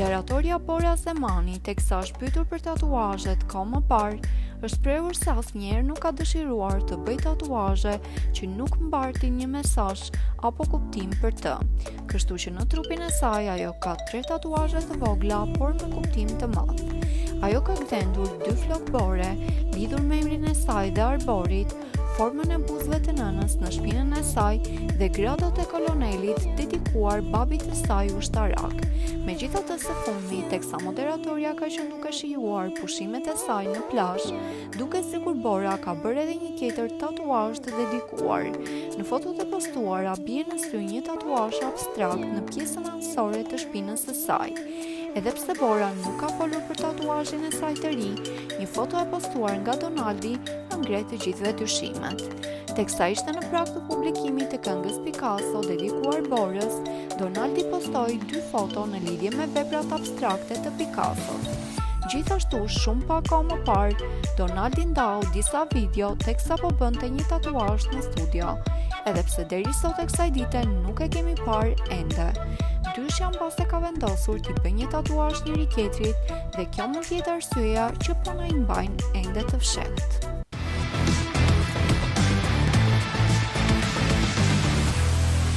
Moderatorja Bora Zemani, teksa është pyetur për tatuazhet ka më parë, është shprehur se asnjëherë nuk ka dëshiruar të bëjë tatuazhe që nuk mbartin një mesazh apo kuptim për të. Kështu që në trupin e saj ajo ka 3 tatuazhe të vogla, por me kuptim të madh. Ajo ka gdhendur 2 flokë bore, lidhur me emrin e saj dhe arborit, formën e buzëve të nënës në shpinën e saj dhe gradot e kolonelit dedikuar babit të saj ushtarak. Megjithatë së fundmi, teksa moderatorja ka qenë duke shijuar pushimet e saj në plazh, duke sikur Bora ka bërë edhe një tjetër tatuazh të dedikuar. Në fotot e postuara bie në sy një tatuazh abstrakt në pjesën anësore të shpinës së saj. Edhe pse Bora nuk ka folur për tatuazhin e saj të ri, një foto e postuar nga Donaldi ka ngretë të gjithëve dyshimet. Teksa ishte në prag të publikimit të këngës Picasso dedikuar Borës, Donaldi postoi 2 foto në lidhje me veprat abstrakte të Picassos. Gjithashtu, shumë pak kohë më parë, Donaldi ndau disa video teksa po bënte një tatuazh në studio, edhe pse deri sot e kësaj dite nuk e kemi parë ende. Dyshja mbase ka vendosur t'i bëjë një tatuazh njëri tjetrit dhe kjo mund të jetë arsyeja që po na i mbajnë ende të fshehtë.